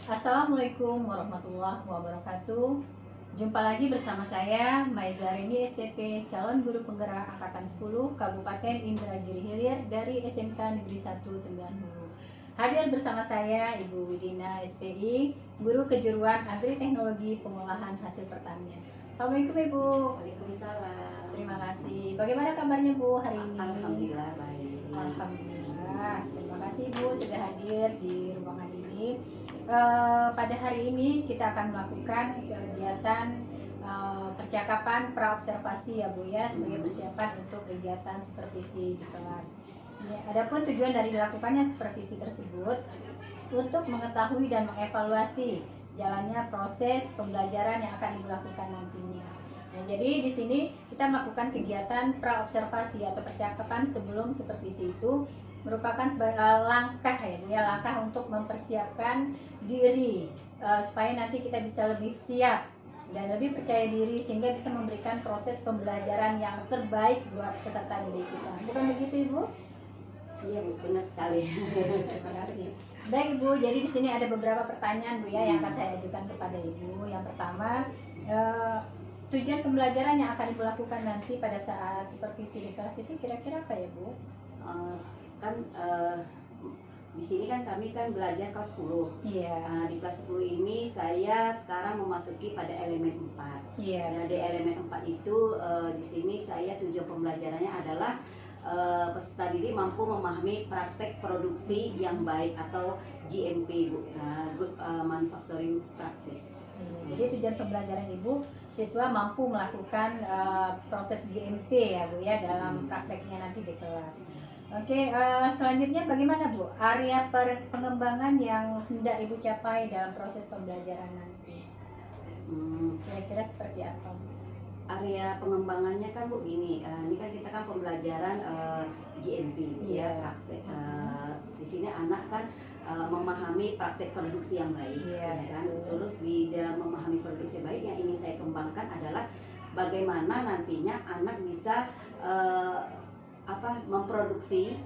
Assalamualaikum warahmatullahi wabarakatuh. Jumpa lagi bersama saya Maizarini STP, calon guru penggerak angkatan 10 Kabupaten Indragiri Hilir dari SMK Negeri 1 Tembian Hulu. Hadir bersama saya Ibu Widina SPI, guru kejuruan Agri Teknologi Pengolahan Hasil Pertanian. Assalamualaikum Ibu. Waalaikumsalam. Terima kasih. Bagaimana kabarnya Bu hari ini? Alhamdulillah baik. Alhamdulillah. Terima kasih Bu sudah hadir di ruangan ini. Pada hari ini kita akan melakukan kegiatan percakapan praobservasi ya Bu ya, sebagai persiapan untuk kegiatan supervisi di kelas. Adapun tujuan dari dilakukannya supervisi tersebut untuk mengetahui dan mengevaluasi jalannya proses pembelajaran yang akan Ibu lakukan nantinya. Nah, jadi di sini kita melakukan kegiatan praobservasi atau percakapan sebelum supervisi itu merupakan sebagai langkah langkah untuk mempersiapkan diri supaya nanti kita bisa lebih siap dan lebih percaya diri sehingga bisa memberikan proses pembelajaran yang terbaik buat peserta didik kita. Bukan begitu Ibu? Iya Bu, benar sekali. Terima kasih. Baik Ibu, jadi di sini ada beberapa pertanyaan Bu ya yang akan saya ajukan kepada Ibu. Yang pertama, tujuan pembelajaran yang akan Ibu lakukan nanti pada saat supervisi di kelas itu kira-kira apa ya Bu? Di sini kan kami kan belajar kelas 10. Iya. Di kelas 10 ini saya sekarang memasuki pada elemen 4. Iya. Nah, di elemen 4 itu di sini saya tujuan pembelajarannya adalah peserta didik mampu memahami praktek produksi yang baik atau GMP, Good Manufacturing Practice. Jadi tujuan pembelajaran Ibu, siswa mampu melakukan proses GMP ya Bu ya dalam prakteknya nanti di kelas. Oke, selanjutnya bagaimana Bu? Area pengembangan yang hendak Ibu capai dalam proses pembelajaran nanti. Kira-kira seperti apa Bu? Area pengembangannya kan Bu gini, ini kan kita kan pembelajaran GMP ya, praktek. Di sini anak kan memahami praktek produksi yang baik, ya kan. Terus di dalam memahami produksi baik yang ingin saya kembangkan adalah bagaimana nantinya anak bisa memproduksi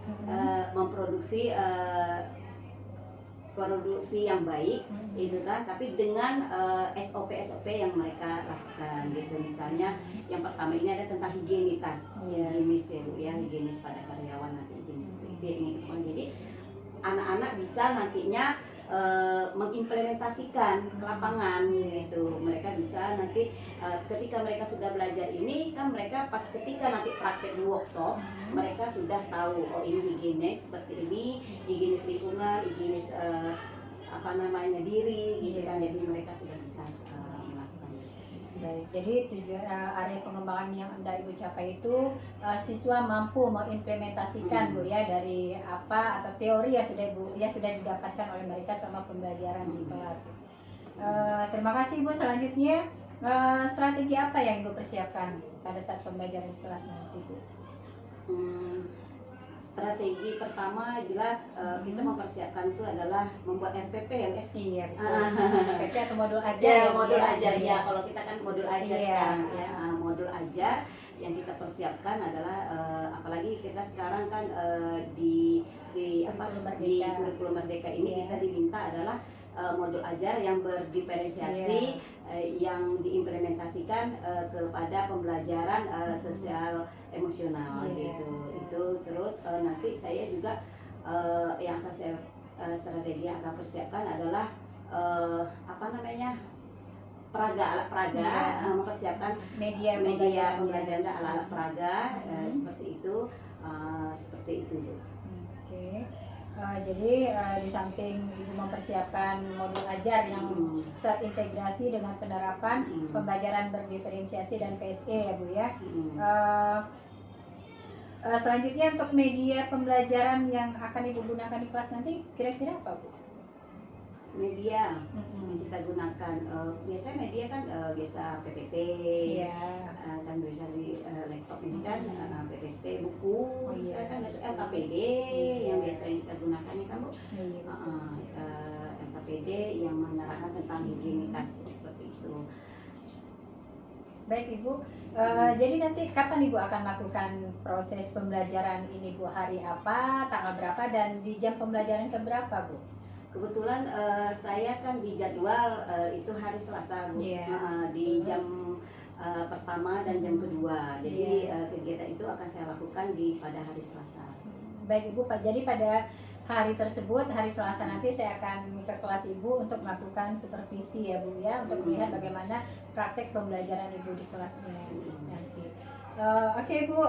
produksi yang baik itu kan, tapi dengan SOP yang mereka lakukan gitu. Misalnya yang pertama ini ada tentang higienitas, higienis ya Bu ya, higienis pada karyawan nanti, higienis itu yang ingin. Jadi anak-anak bisa nantinya mengimplementasikan ke lapangan gitu. Mereka bisa nanti ketika mereka sudah belajar ini kan, mereka pas ketika nanti praktek di workshop mereka sudah tahu, oh ini higienis seperti ini, higienis lingkungan, higienis diri gitu kan. Jadi mereka sudah bisa melakukan. Baik, jadi tujuan area pengembangan yang hendak Ibu capai itu siswa mampu mengimplementasikan Bu ya dari apa atau teori ya sudah didapatkan oleh mereka selama pembelajaran di kelas. Terima kasih Bu. Selanjutnya strategi apa yang Ibu persiapkan pada saat pembelajaran di kelas nanti Bu? Strategi pertama jelas kita mempersiapkan itu adalah membuat RPP ya. Iya betul. RPP atau modul ajar. Ya, modul ajar ya. Kalau kita kan modul ajar sekarang ya. Modul ajar yang kita persiapkan adalah apalagi kita sekarang kan di kurikulum Merdeka ini kita diminta adalah modul ajar yang berdiferensiasi yang diimplementasikan kepada pembelajaran sosial emosional gitu. Itu terus nanti saya juga yang akan saya strategi yang akan persiapkan adalah alat peraga, mempersiapkan media pembelajaran alat peraga seperti itu Bu. Oke. Jadi di samping Ibu mempersiapkan modul ajar yang terintegrasi dengan penerapan pembelajaran berdiferensiasi dan PSE ya Bu ya. Selanjutnya untuk media pembelajaran yang akan Ibu gunakan di kelas nanti kira-kira apa Bu? Media yang kita gunakan biasanya media kan biasa PPT, kan bisa di laptop ini kan PPT, buku, bisa kan LKPD yang biasa kita gunakan ya kan Bu. LKPD yang menerangkan tentang higienitas seperti itu. Baik Ibu, jadi nanti kapan Ibu akan melakukan proses pembelajaran ini Bu? Hari apa, tanggal berapa, dan di jam pembelajaran keberapa Bu? Kebetulan saya kan di jadwal itu hari Selasa Bu. Iya. Di jam pertama dan jam kedua. Jadi kegiatan itu akan saya lakukan pada hari Selasa. Baik Ibu, jadi pada hari tersebut, hari Selasa nanti saya akan ke kelas Ibu untuk melakukan supervisi ya Bu ya, untuk melihat bagaimana praktek pembelajaran Ibu di kelasnya nanti. Oke Bu,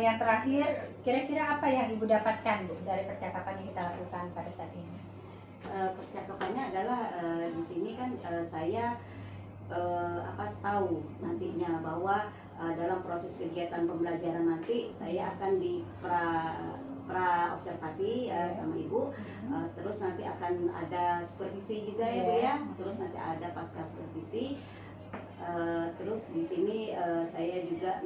yang terakhir, kira-kira apa yang Ibu dapatkan Bu dari percakapan yang kita lakukan pada saat ini? Percakapannya adalah di sini kan saya tahu nantinya bahwa dalam proses kegiatan pembelajaran nanti saya akan di pra observasi sama Ibu, terus nanti akan ada supervisi juga ya Bu ya, terus nanti ada pasca supervisi. Terus di sini saya juga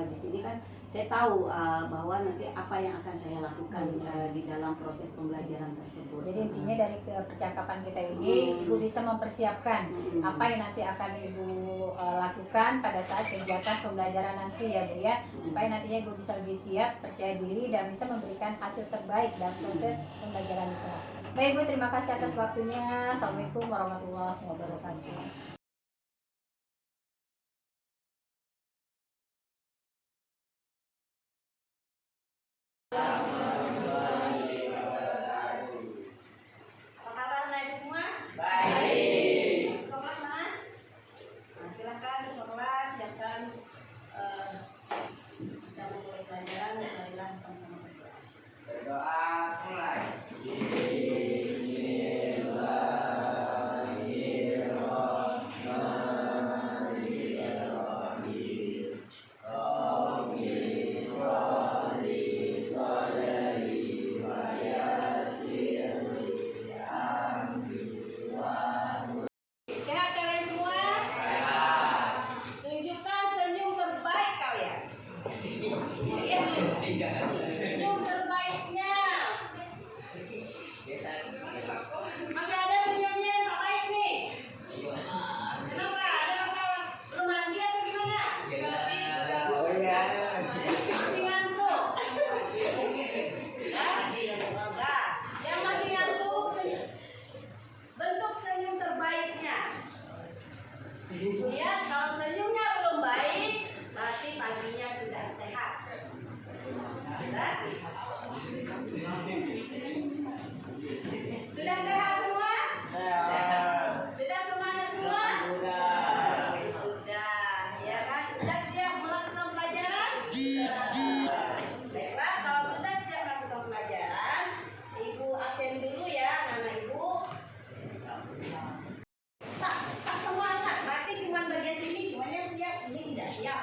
di sini kan saya tahu bahwa nanti apa yang akan saya lakukan di dalam proses pembelajaran tersebut. Jadi intinya dari percakapan kita ini Ibu bisa mempersiapkan apa yang nanti akan Ibu lakukan pada saat kegiatan pembelajaran nanti ya Bu ya, supaya nantinya Ibu bisa lebih siap, percaya diri dan bisa memberikan hasil terbaik dalam proses pembelajaran itu. Baik Bu, terima kasih atas waktunya. Assalamualaikum warahmatullahi wabarakatuh. Apa kabar anak semua? Baik. Kelas mana? Nah, silakan ke kelas, siapkan kita mulai pelajaran, mulailah sama-sama berdoa. Berdoa mulai. Sehat kalian semua? Tunjukkan senyum terbaik kalian. Lihat senyum terbaiknya. Masih ada senyumnya yang tak baik nih. Kenapa? Ada masalah? Belum mandi atau gimana? Oh ya. Masih ngantuk? Ya? Nah, yang masih ngantuk, bentuk senyum terbaiknya. Lihat, kalau senyumnya belum baik, berarti paginya tidak sehat. Sudah sehat semua? Sudah semangat semua? Sudah, ya kan? Sudah siap melakukan pelajaran? Baiklah, kalau sudah siap melakukan pelajaran, Ibu absen dulu ya, anak Ibu. Tak semangat, berarti cuma bagian sini, cuma yang siap, sini tidak siap.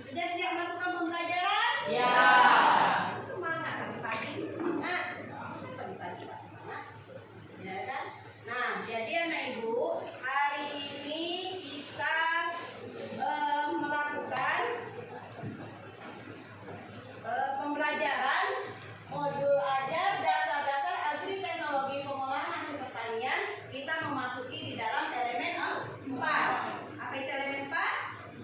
Sudah siap melakukan pembelajaran? Ya. Semangat pagi-pagi, semangat. Masa pagi-pagi tak semangat? Ya kan? Nah, jadi anak Ibu, hari ini kita melakukan pembelajaran modul ajar dasar-dasar agri-teknologi pengolahan hasil pertanian. Kita memasuki di dalam elemen 4. Apa itu elemen 4?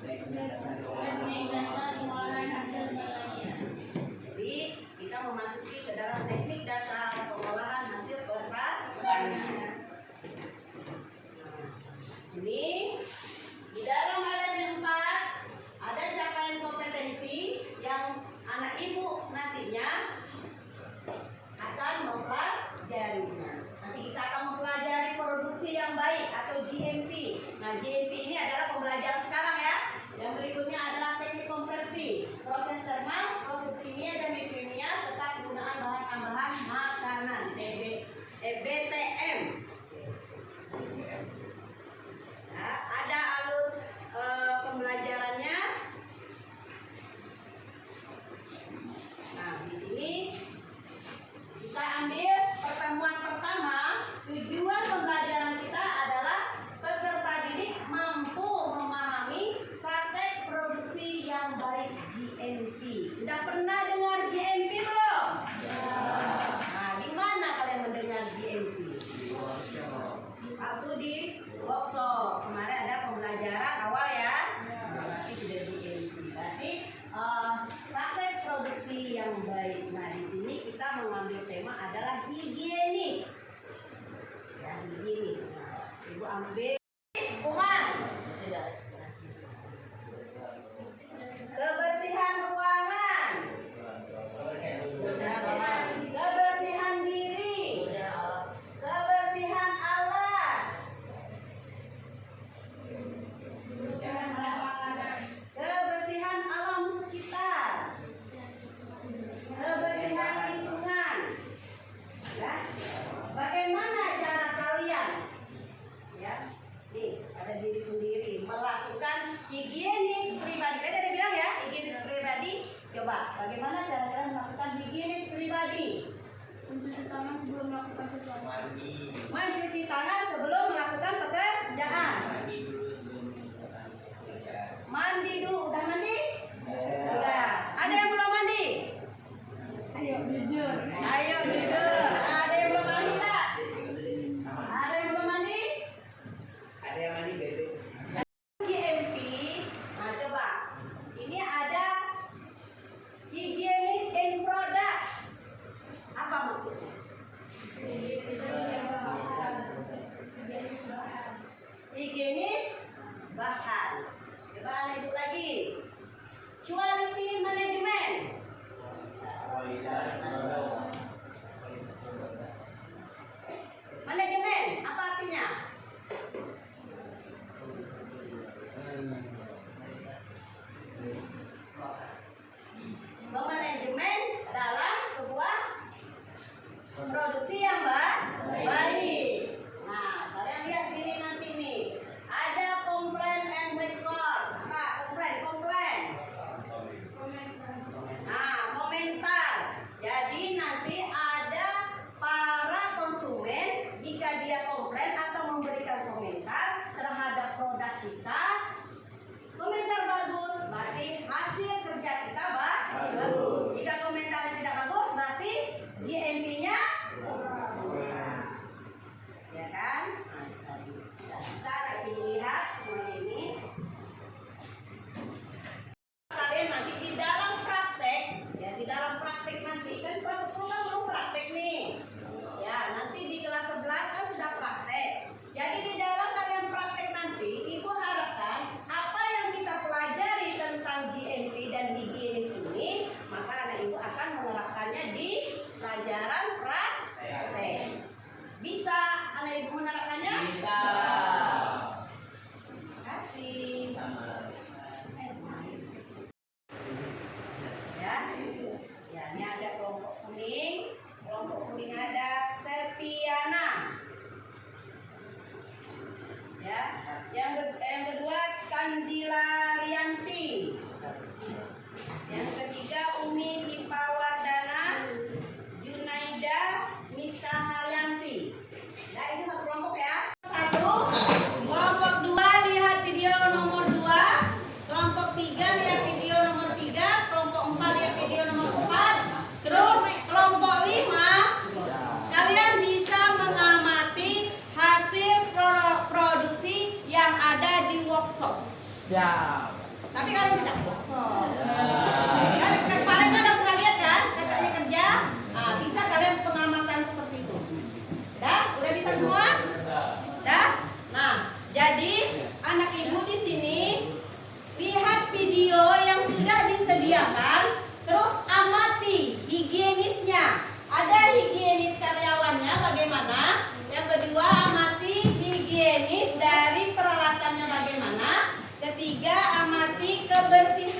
Teknik dasar pengolahan hasil pertanian. Jadi kita memasuki ke dalam teknik dasar pengolahan hasil pertanian. Ini di dalam elemen 4 ada capaian kompetensi yang anak Ibu nantinya akan mempelajarinya. Nanti kita akan mempelajari produksi yang baik atau GMP. Nah, GMP ini adalah pembelajaran sekarang ya. Yang berikutnya adalah teknik konversi, proses termal, proses kimia dan biokimia serta penggunaan bahan tambahan makanan (BTM). Nah, ada alur pembelajarannya. Nah, di sini kita ambil pertemuan pertama. Tujuan pembelajaran kita adalah peserta didik mampu memahami praktek produksi yang baik GMP. Sudah pernah dengar GMP belum? Nah, di mana kalian mendengar GMP? Aku di workshop. Kemarin ada pembelajaran awal ya. Berarti sudah GMP. Berarti praktek produksi yang baik. Nah, di sini kita mengambil tema adalah higienis. higienis. Ibu ambil lingkungan, kebersihan ruangan, kebersihan diri, kebersihan alat, kebersihan alam sekitar, kebersihan lingkungan. Ya, bagaimana cara kalian? Ya, nih ada diri sendiri melakukan higienis pribadi. Tadi ada bilang ya, higienis pribadi. Coba, bagaimana cara kalian melakukan higienis pribadi? Mencuci tangan sebelum melakukan sesuatu. Mencuci tangan sebelum melakukan pekerjaan. Mandi dulu, udah mandi? Sudah. Ada yang belum mandi? Ayo jujur. Ayo jujur. Ada yang belum mandi tak? Ada yang belum mandi? Ada yang mandi besok. GMP. Nah coba, ini ada higienis in products. Apa maksudnya? Higienis bahan. Coba Anda hidup lagi. Quality management. Manajemen apa artinya? Memanajemen dalam sebuah produksi yang baik. Nah, kalian lihat sini nanti nih. Ada complaint and record. Apa? Komplain. Nah, komentar. Jadi nanti ada para konsumen jika dia komplain atau memberikan komentar terhadap produk kita. Komentar bagus, berarti hasil kerja kita bagus. Jika komentarnya tidak bagus, berarti GMP-nya ya kan? Nah, bisa nanti lihat semuanya ini. Kalian nanti di dalam praktek, ya di dalam praktek nanti kan kelas 10 kan belum praktek nih. Ya, nanti di kelas 11 kan sudah praktek. Jadi di dalam kalian praktek nanti, Ibu harapkan apa yang kita pelajari tentang GMP dan higienis ini, maka anak Ibu akan menerapkannya di pelajaran praktek. Bisa anak Ibu menerapkannya? Bisa. Terima kasih. Ya, ya ini ada kelompok kuning. Kelompok kuning ada Serpiana. Ya, yang kedua Kanzila Rianti. Yang ketiga Umi Sipawardana, Junaida Miska Haryanti. Nah, ini satu kelompok ya. Satu, kelompok 2 lihat video nomor 2, kelompok 3 lihat video nomor 3, kelompok 4 lihat video nomor 4. Terus kelompok 5 kalian bisa mengamati hasil produksi yang ada di workshop. Ya. Tapi kalian tidak workshop. Kan kemarin kan udah pernah lihat kan kakaknya kerja. Nah, bisa kalian pengamatan seperti itu. Udah bisa semua? Udah? Nah, jadi anak Ibu di sini lihat video yang sudah disediakan, terus amati higienisnya. Ada higienis karyawannya bagaimana? Yang kedua, amati higienis dari peralatannya bagaimana? Ketiga, amati kebersihan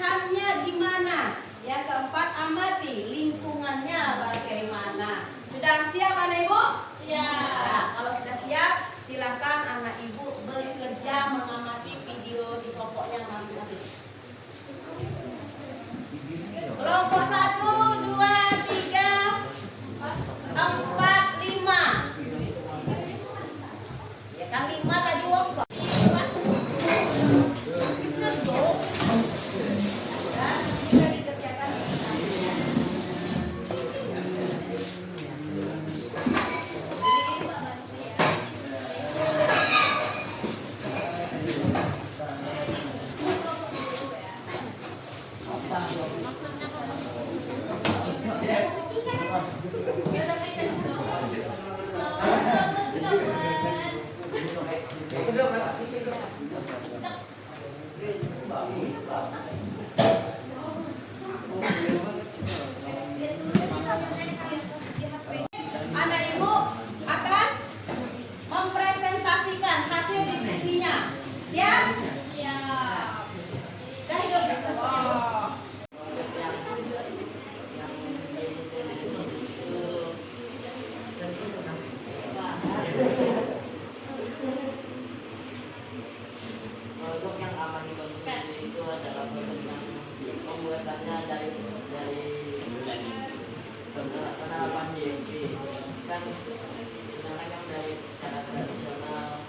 kan misalkan yang dari cara tradisional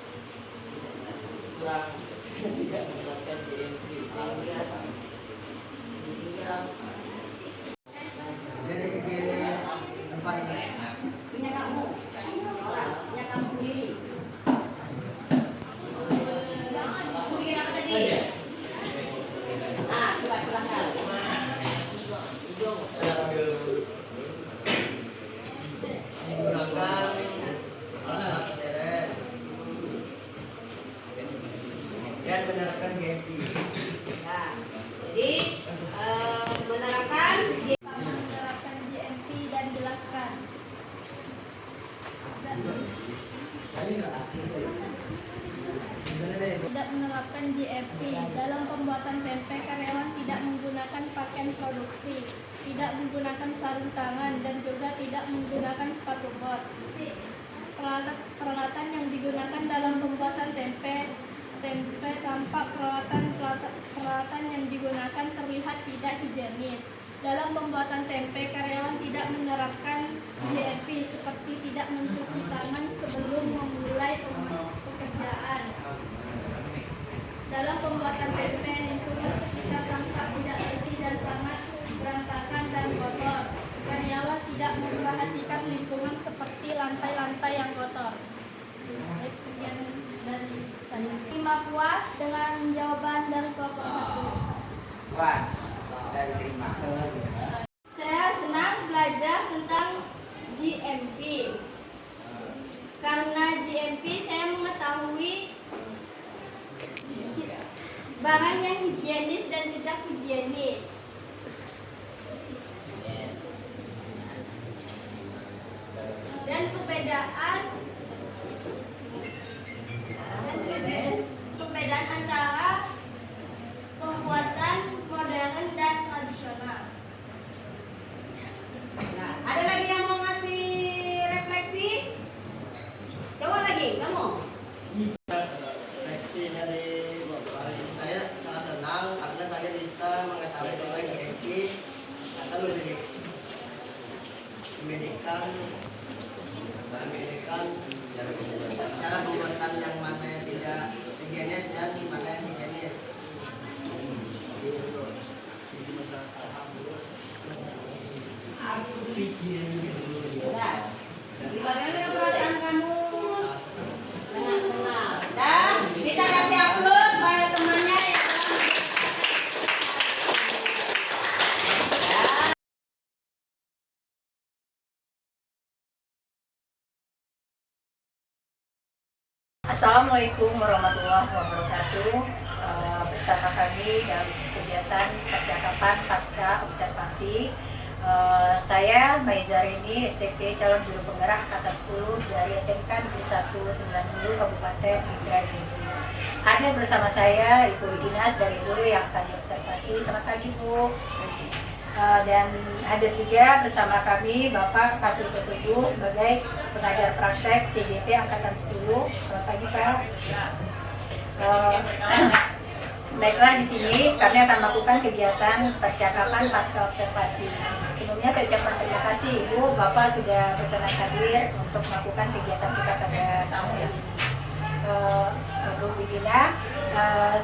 kurang tidak menerapkan GMP sehingga Jadi kekini tempatnya. Punya kamu sendiri. Bikin apa tadi? Coba silahkan. Menggunakan alat-alat modern dan menerapkan GMP. Nah, jadi menerapkan Menerapkan GMP dan jelaskan. Tidak menerapkan GMP dalam pembuatan tempe, karyawan tidak menggunakan pakaian produksi, tidak menggunakan sarung tangan, dan juga tidak menggunakan sepatu bot. Peralatan yang digunakan dalam pembuatan tempe tanpa peralatan yang digunakan terlihat tidak higienis. Dalam pembuatan tempe, karyawan tidak menerapkan GMP seperti tidak mencuci tangan sebelum memulai pekerjaan. Dalam pembuatan tempe, lingkungan sekitar tampak tidak bersih dan sangat berantakan dan kotor. Karyawan tidak memperhatikan lingkungan seperti lantai-lantai yang kotor. Baik, sekian dari saya. Terima puas dengan jawaban dari kelompok 1. puas saya terima. Saya senang belajar tentang GMP. Karena GMP saya mengetahui barang yang higienis dan tidak higienis. Dan perbedaan antara pembuatan modern dan tradisional. Nah, ada lagi yang mau ngasih refleksi? Coba lagi, kamu. Refleksi dari saya sangat senang karena saya bisa mengetahui tentang GMP atau mendidikan cara pembuatan yang mana yang tidak higienis dan mana yang higienis. Sudah. Gimana perasaan kamu? Senang. Dan kita kasih aplaus supaya temannya ya. Assalamualaikum warahmatullahi wabarakatuh. Bersama kami dalam kegiatan percakapan pasca observasi. Saya Maizarini, STP calon juru penggerak kata 10 dari SMK Negeri 1 90 Kabupaten Indragiri. Ada bersama saya Ibu Dinas dari Guru yang akan diobservasi. Selamat pagi Bu. Dan hadir juga bersama kami Bapak Kasur Ketujuh sebagai pengajar praktek CJP Angkatan 10. Selamat pagi Pak. Baiklah, di sini kami akan melakukan kegiatan percakapan pasca observasi. Sebelumnya saya ucapkan terima kasih Ibu, Bapak sudah berkenan hadir untuk melakukan kegiatan kita pada tahun ini. Bu Bidina,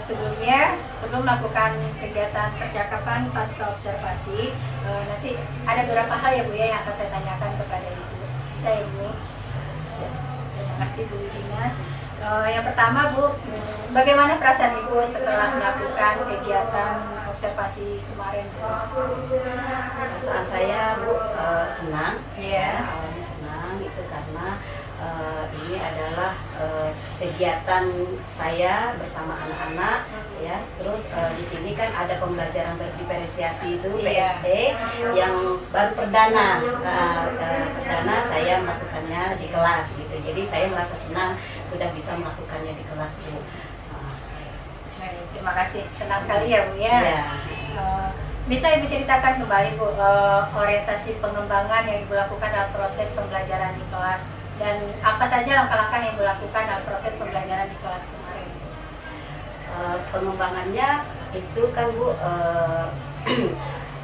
sebelum melakukan kegiatan percakapan pasca observasi, nanti ada beberapa hal ya Bu ya yang akan saya tanyakan kepada Ibu. Saya Ibu. Terima kasih Bu Bidina. Yang pertama Bu, bagaimana perasaan Ibu setelah melakukan kegiatan observasi kemarin Bu? Perasaan saya Bu senang. Iya. Awalnya senang itu karena ini adalah kegiatan saya bersama anak-anak ya. Terus di sini kan ada pembelajaran berdiferensiasi itu PSD yang baru perdana. Perdana saya melakukannya di kelas gitu. Jadi saya merasa senang sudah bisa melakukannya di kelas Bu. Baik, terima kasih. Senang sekali ya Bu ya. Ya. Bisa Ibu ceritakan kembali Bu orientasi pengembangan yang Ibu lakukan dalam proses pembelajaran di kelas dan apa saja langkah-langkah yang Ibu lakukan dalam proses pembelajaran di kelas kemarin? Pengembangannya itu kan Bu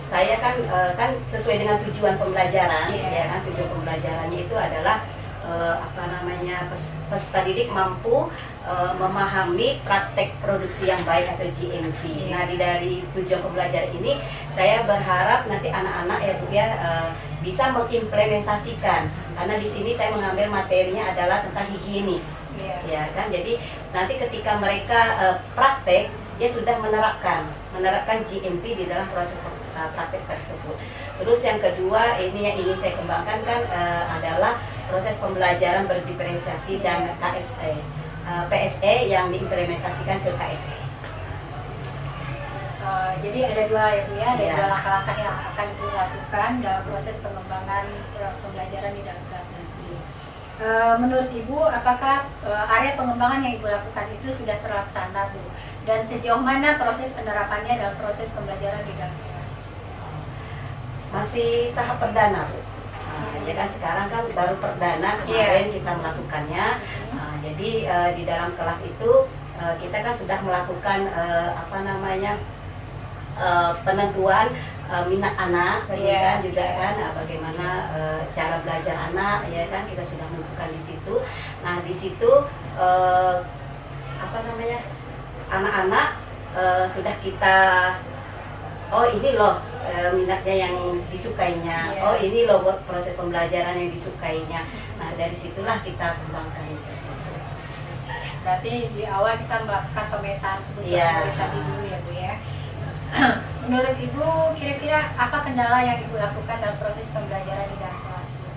saya kan sesuai dengan tujuan pembelajaran, Iya. ya kan, tujuan pembelajarannya itu adalah peserta didik mampu memahami praktek produksi yang baik atau GMP. Iya. Nah, dari tujuan pembelajaran ini saya berharap nanti anak-anak ya Bu ya bisa mengimplementasikan, karena di sini saya mengambil materinya adalah tentang higienis. Iya. Ya kan, jadi nanti ketika mereka praktek dia sudah menerapkan GMP di dalam proses praktek tersebut. Terus yang kedua ini yang ingin saya kembangkan kan adalah proses pembelajaran berdiferensiasi dan PSE yang diimplementasikan ke KSE. Jadi ada dua ya Bu ya, ada Iya. dua langkah-langkah yang akan Ibu lakukan dalam proses pengembangan pembelajaran di dalam kelas nanti. Menurut Ibu, apakah area pengembangan yang Ibu lakukan itu sudah terlaksana Bu? Dan sejauh mana proses penerapannya dalam proses pembelajaran di dalam kelas? Masih tahap perdana Bu. Ya kan sekarang kan baru perdana kemarin kita melakukannya. Jadi di dalam kelas itu kita kan sudah melakukan penentuan minat anak, kan juga kan bagaimana cara belajar anak, ya kan kita sudah menentukan di situ. Nah di situ anak-anak sudah kita ini loh minatnya yang disukainya, ini loh buat proses pembelajaran yang disukainya. Nah dari situlah kita kembangkan. Berarti di awal kita melakukan pemetaan kebutuhan Iya. murid tadi dulu ya Bu ya. Menurut Ibu, kira-kira apa kendala yang Ibu lakukan dalam proses pembelajaran di dalam kelas Bu?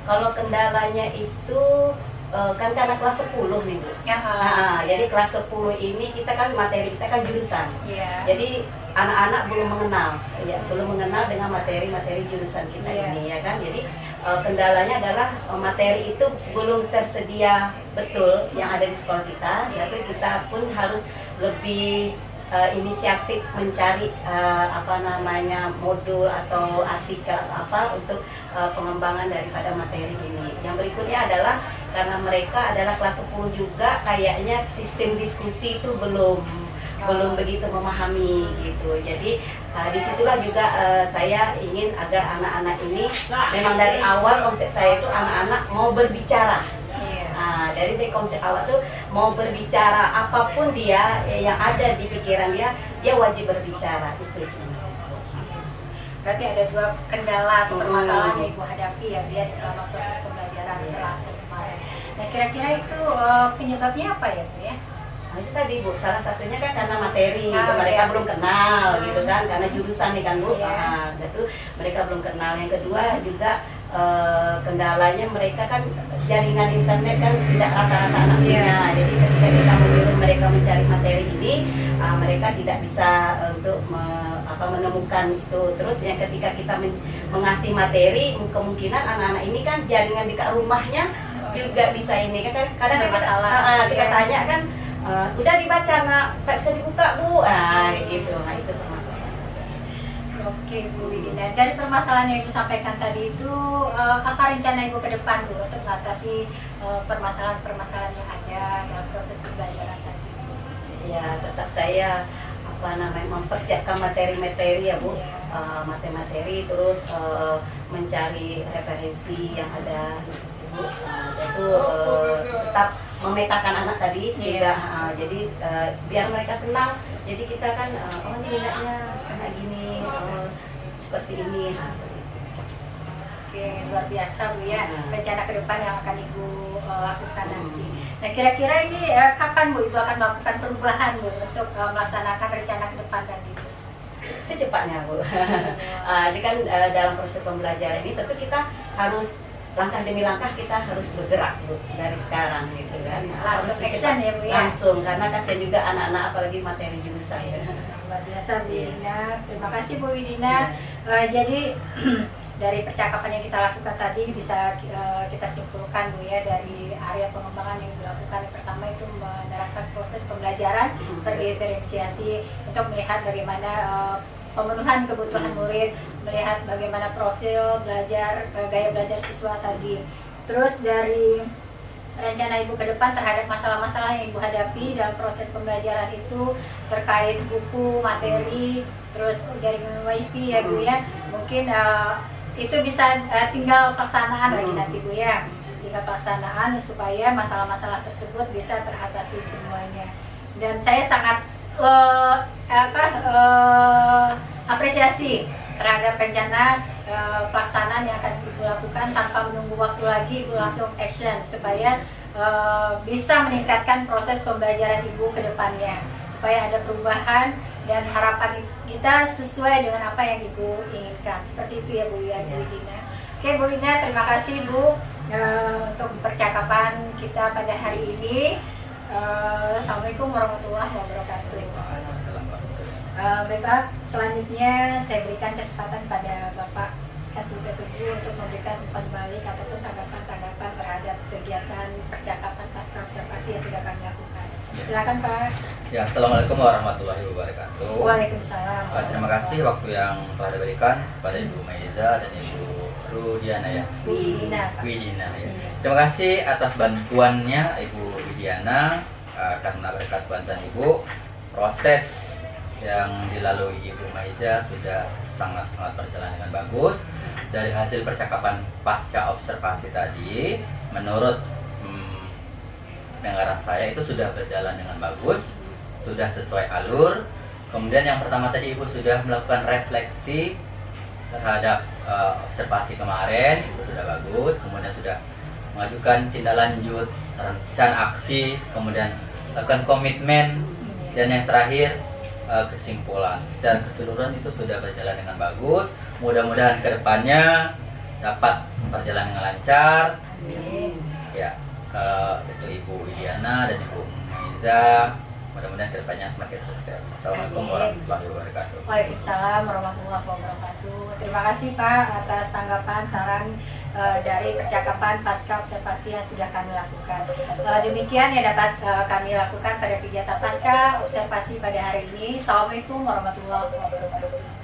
Kalau kendalanya itu kan karena kelas 10 nih Bu. Ya, Jadi kelas 10 ini kita kan materi kita kan jurusan. iya. Jadi anak-anak belum mengenal dengan materi-materi jurusan kita Iya. ini ya kan. Jadi kendalanya adalah materi itu belum tersedia betul yang ada di sekolah kita. Jadi kita pun harus lebih inisiatif mencari modul atau artikel untuk pengembangan daripada materi ini. Yang berikutnya adalah karena mereka adalah kelas 10 juga, kayaknya sistem diskusi itu belum begitu memahami gitu. Jadi disitulah juga saya ingin agar anak-anak ini memang dari awal konsep saya itu anak-anak mau berbicara. Dari konsep awal tuh mau berbicara apapun dia yang ada di pikiran dia wajib berbicara itu sih. Berarti ada dua kendala atau permasalahan yang Ibu hadapi ya biar selama proses pembelajaran berlangsung kemarin. Nah kira-kira itu penyebabnya apa ya Bu ya? Nah, itu tadi Bu, salah satunya kan karena materi, iya. mereka belum kenal gitu kan, karena jurusan nih kan Bu, Iya. itu mereka belum kenal. Yang kedua juga kendalanya mereka kan jaringan internet kan tidak rata-rata anak punya. Jadi ketika kita menyuruh mereka mencari materi ini, mereka tidak bisa untuk menemukan itu. Terus yang ketika kita mengasih materi, kemungkinan anak-anak ini kan jaringan di rumahnya juga bisa ini kan kadang kita tanya kan udah dibaca nak, tak bisa dibuka Bu, gitu. Nah itu permasalahan. Oke Bu Widina, dari permasalahan yang Ibu sampaikan tadi itu apa rencana Ibu ke depan Bu untuk mengatasi permasalahan-permasalahan yang ada dalam proses pembelajaran tadi? Ya tetap saya mempersiapkan materi-materi ya Bu, materi terus mencari referensi yang ada Bu, itu tetap memetakan anak tadi juga, jadi biar mereka senang. Jadi kita kan ini minatnya karena gini, seperti ini. Seperti itu. Oke, luar biasa Bu ya, rencana ke depan yang akan Ibu lakukan nanti. Nah kira-kira ini kapan Bu Ibu akan melakukan perubahan Bu untuk melaksanakan rencana ke depan tadi Bu? Secepatnya Bu. Ini kan dalam proses pembelajaran ini tentu kita harus langkah demi langkah kita harus bergerak Bu dari sekarang gitu kan. Langsung Harus action ya Bu ya. Langsung, karena kasihan juga anak-anak apalagi materi jurusan ya. Luar biasa Bu Widina, terima kasih Bu Widina. Jadi dari percakapan yang kita lakukan tadi bisa kita simpulkan Bu ya, dari area pengembangan yang dilakukan. Yang pertama itu menerapkan proses pembelajaran berdiferensiasi untuk melihat bagaimana pemenuhan kebutuhan murid, melihat bagaimana profil belajar, gaya belajar siswa tadi. Terus dari rencana Ibu ke depan terhadap masalah-masalah yang Ibu hadapi dalam proses pembelajaran itu terkait buku, materi, terus jaringan wifi ya Bu ya. Mungkin itu bisa tinggal pelaksanaan lagi nanti Bu ya. Tinggal pelaksanaan supaya masalah-masalah tersebut bisa teratasi semuanya. Dan saya sangat apresiasi terhadap rencana pelaksanaan yang akan Ibu lakukan tanpa menunggu waktu lagi. Ibu langsung action supaya bisa meningkatkan proses pembelajaran Ibu ke depannya, supaya ada perubahan dan harapan kita sesuai dengan apa yang Ibu inginkan. Seperti itu ya Bu ya, Bu Dina. Oke Bu Dina, terima kasih Bu untuk percakapan kita pada hari ini. Assalamualaikum warahmatullahi wabarakatuh. Baiklah, selanjutnya saya berikan kesempatan pada Bapak Kasih Teguh untuk memberikan umpan balik ataupun tanggapan-tanggapan terhadap kegiatan percakapan pasca observasi yang sudah kami lakukan. Silakan Pak. Ya, Assalamualaikum warahmatullahi wabarakatuh. Waalaikumsalam. Terima kasih waktu yang telah diberikan kepada Ibu Maiza dan Ibu Rudiana ya. Widina ya. Terima kasih atas bantuannya Ibu Widiana, karena berkat bantuan Ibu, proses yang dilalui Ibu Maiza sudah sangat-sangat berjalan dengan bagus. Dari hasil percakapan pasca observasi tadi, menurut pendengaran saya itu sudah berjalan dengan bagus, sudah sesuai alur. Kemudian yang pertama tadi Ibu sudah melakukan refleksi terhadap observasi kemarin, itu sudah bagus. Kemudian sudah mengajukan tindak lanjut, rencana aksi, kemudian lakukan komitmen, dan yang terakhir kesimpulan. Secara keseluruhan itu sudah berjalan dengan bagus. Mudah-mudahan kedepannya dapat berjalan dengan lancar. Ya, itu Ibu Widiana dan Ibu Maiza. Mudah-mudahan kedepannya semakin sukses. Assalamualaikum warahmatullahi wabarakatuh. Waalaikumsalam warahmatullahi wabarakatuh. Terima kasih Pak atas tanggapan saran dari percakapan pasca observasi yang sudah kami lakukan. Demikian yang dapat kami lakukan pada kegiatan pasca observasi pada hari ini. Assalamualaikum warahmatullahi wabarakatuh.